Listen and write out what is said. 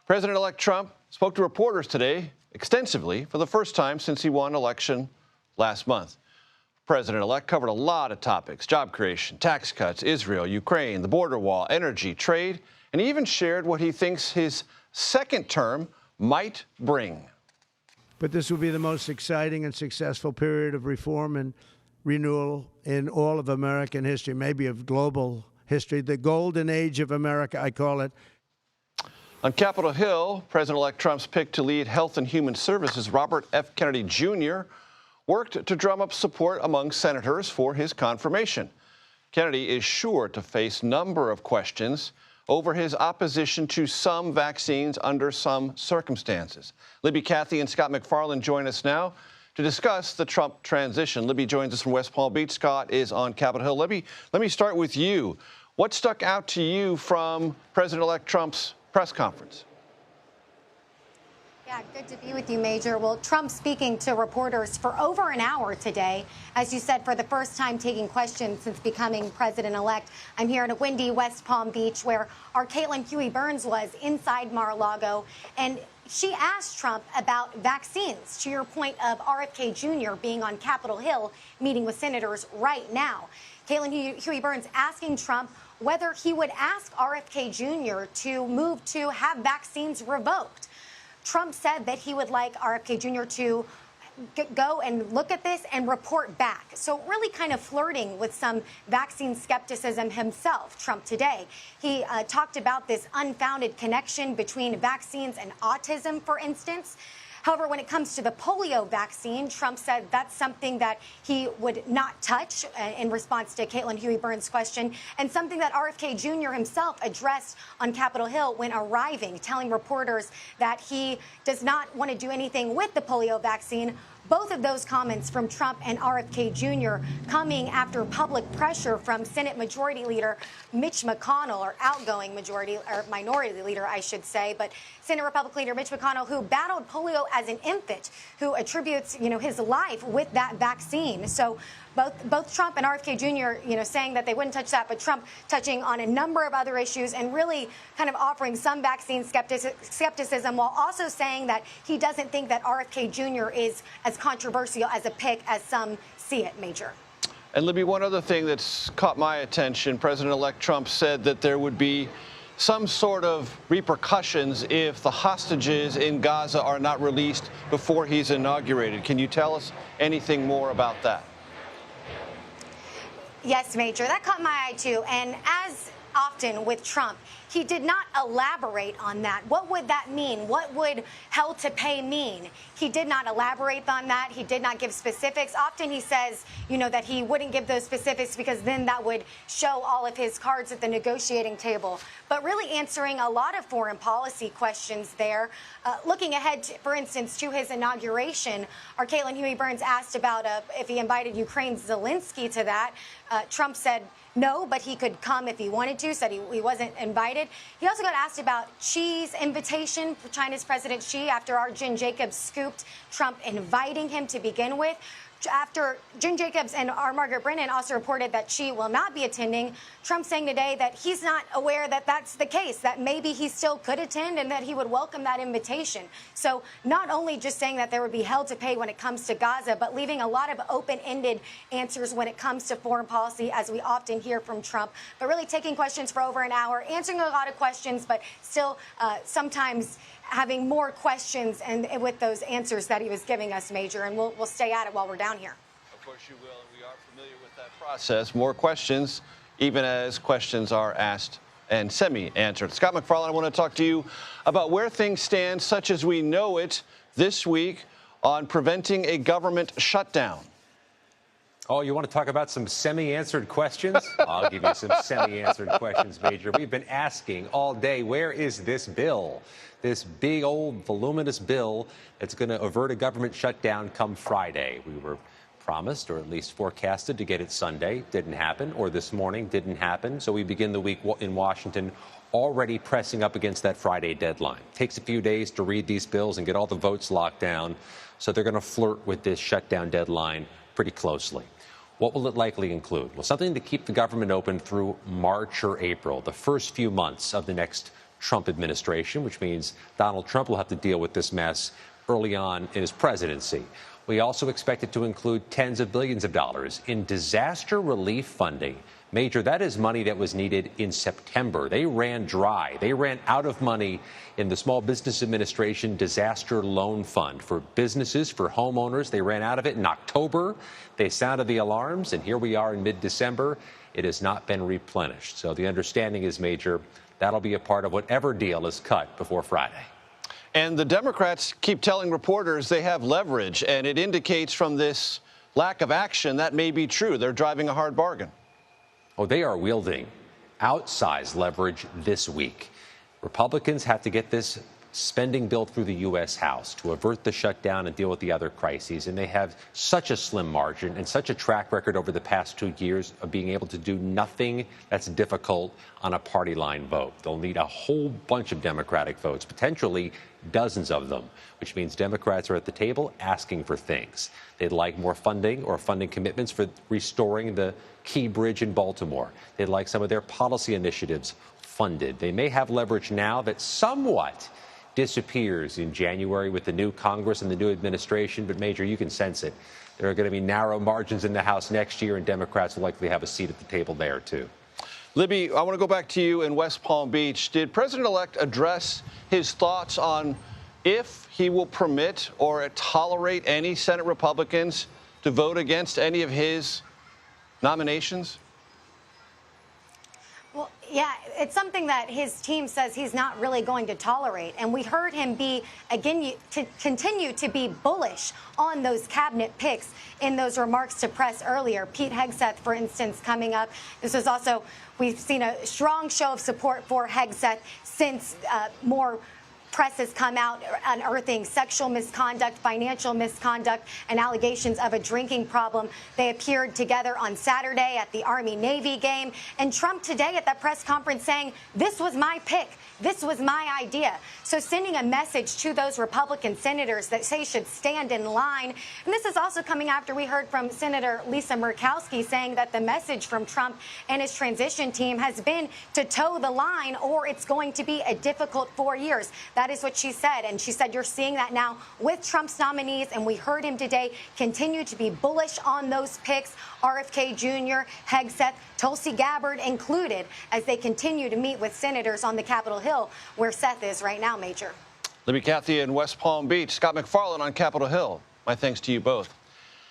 President-elect Trump spoke to reporters today extensively for the first time since he won election last month. President-elect covered a lot of topics: job creation, tax cuts, Israel, Ukraine, the border wall, energy, trade, and he even shared what he thinks his second term might bring. But this will be the most exciting and successful period of reform and renewal in all of American history, maybe of global history. The golden age of America, I call it. On Capitol Hill, President-elect Trump's pick to lead Health and Human Services, Robert F. Kennedy Jr., worked to drum up support among senators for his confirmation. Kennedy is sure to face a number of questions over his opposition to some vaccines under some circumstances. Libby, Cathey, and Scott MacFarlane join us now to discuss the Trump transition. Libby joins us from West Palm Beach. Scott is on Capitol Hill. Libby, let me start with you. What stuck out to you from President-elect Trump's press conference? Yeah, good to be with you, Major. Well, Trump speaking to reporters for over an hour today, as you said, for the first time taking questions since becoming president-elect. I'm here in a windy West Palm Beach where our Caitlin Huey-Burns was inside Mar-a-Lago, and she asked Trump about vaccines, to your point of RFK Jr. being on Capitol Hill meeting with senators right now. Caitlin Huey-Burns asking Trump whether he would ask RFK Jr. to move to have vaccines revoked. Trump said that he would like RFK Jr. to go and look at this and report back. So really kind of flirting with some vaccine skepticism himself, Trump today. He talked about this unfounded connection between vaccines and autism, for instance. However, when it comes to the polio vaccine, Trump said that's something that he would not touch in response to Caitlin Huey-Burns' question, and something that RFK Jr. himself addressed on Capitol Hill when arriving, telling reporters that he does not want to do anything with the polio vaccine. Both of those comments from Trump and RFK Jr. coming after public pressure from Senate Majority Leader Mitch McConnell, or outgoing minority leader, I should say, but Senate Republican Leader Mitch McConnell, who battled polio as an infant, who attributes, his life with that vaccine. So both Trump and RFK Jr., saying that they wouldn't touch that, but Trump touching on a number of other issues and really kind of offering some vaccine skepticism, while also saying that he doesn't think that RFK Jr. is as controversial as a pick as some see it, Major. And Libby, one other thing that's caught my attention, President-elect Trump said that there would be some sort of repercussions if the hostages in Gaza are not released before he's inaugurated. Can you tell us anything more about that? Yes, Major, that caught my eye, too. And as often with Trump, he did not elaborate on that. What would that mean? What would hell to pay mean? He did not elaborate on that. He did not give specifics. Often he says, that he wouldn't give those specifics because then that would show all of his cards at the negotiating table. But really answering a lot of foreign policy questions there. Looking ahead, for instance, to his inauguration, our Caitlin Huey-Burns asked about if he invited Ukraine's Zelensky to that. Trump said no, but he could come if he wanted to, said he wasn't invited. He also got asked about Xi's invitation for China's President Xi after our Jen Jacobs scooped Trump inviting him to begin with. After Jen Jacobs and our Margaret Brennan also reported that Xi will not be attending, Trump saying today that he's not aware that that's the case, that maybe he still could attend and that he would welcome that invitation. So not only just saying that there would be hell to pay when it comes to Gaza, but leaving a lot of open-ended answers when it comes to foreign policy, as we often hear from Trump, but really taking questions for over an hour, answering a lot of questions, but still sometimes having more questions and with those answers that he was giving us, Major, and we'll stay at it while we're down here. Of course you will, and we are familiar with that process. More questions, even as questions are asked and semi-answered. Scott MacFarlane, I want to talk to you about where things stand, such as we know it, this week on preventing a government shutdown. Oh, you want to talk about some semi-answered questions? I'll give you some semi-answered questions, Major. We've been asking all day, where is this bill? This big, old, voluminous bill that's going to avert a government shutdown come Friday. We were promised, or at least forecasted, to get it Sunday. Didn't happen. Or this morning, didn't happen. So we begin the week in Washington already pressing up against that Friday deadline. Takes a few days to read these bills and get all the votes locked down. So they're going to flirt with this shutdown deadline pretty closely. What will it likely include? Well, something to keep the government open through March or April, the first few months of the next Trump administration, which means Donald Trump will have to deal with this mess early on in his presidency. We also expect it to include tens of billions of dollars in disaster relief funding. Major, that is money that was needed in September. They ran dry. They ran out of money in the Small Business Administration Disaster Loan Fund for businesses, for homeowners. They ran out of it in October. They sounded the alarms, and here we are in mid-December. It has not been replenished. So the understanding is, Major, that'll be a part of whatever deal is cut before Friday. And the Democrats keep telling reporters they have leverage, and it indicates from this lack of action that may be true. They're driving a hard bargain. Oh, they are wielding outsized leverage this week. Republicans have to get this spending bill through the U.S. House to avert the shutdown and deal with the other crises. And they have such a slim margin and such a track record over the past 2 years of being able to do nothing that's difficult on a party line vote. They'll need a whole bunch of Democratic votes, potentially dozens of them, which means Democrats are at the table asking for things. They'd like more funding or funding commitments for restoring the Key Bridge in Baltimore. They'd like some of their policy initiatives funded. They may have leverage now that somewhat disappears in January with the new Congress and the new administration. But, Major, you can sense it. There are going to be narrow margins in the House next year, and Democrats will likely have a seat at the table there, too. Libby, I want to go back to you in West Palm Beach. Did President-elect address his thoughts on if he will permit or tolerate any Senate Republicans to vote against any of his nominations? Well, yeah, it's something that his team says he's not really going to tolerate. And we heard him continue to be bullish on those cabinet picks in those remarks to press earlier. Pete Hegseth, for instance, coming up. This was also, we've seen a strong show of support for Hegseth since more press has come out unearthing sexual misconduct, financial misconduct, and allegations of a drinking problem. They appeared together on Saturday at the Army-Navy game. And Trump today at that press conference saying, this was my pick. This was my idea. So sending a message to those Republican senators that they should stand in line. And this is also coming after we heard from Senator Lisa Murkowski saying that the message from Trump and his transition team has been to toe the line or it's going to be a difficult 4 years. That is what she said. And she said you're seeing that now with Trump's nominees. And we heard him today continue to be bullish on those picks. RFK Jr., Hegseth, Tulsi Gabbard included, as they continue to meet with senators on the Capitol Hill, where Seth is right now, Major. Libby, Cathey in West Palm Beach. Scott MacFarlane on Capitol Hill. My thanks to you both.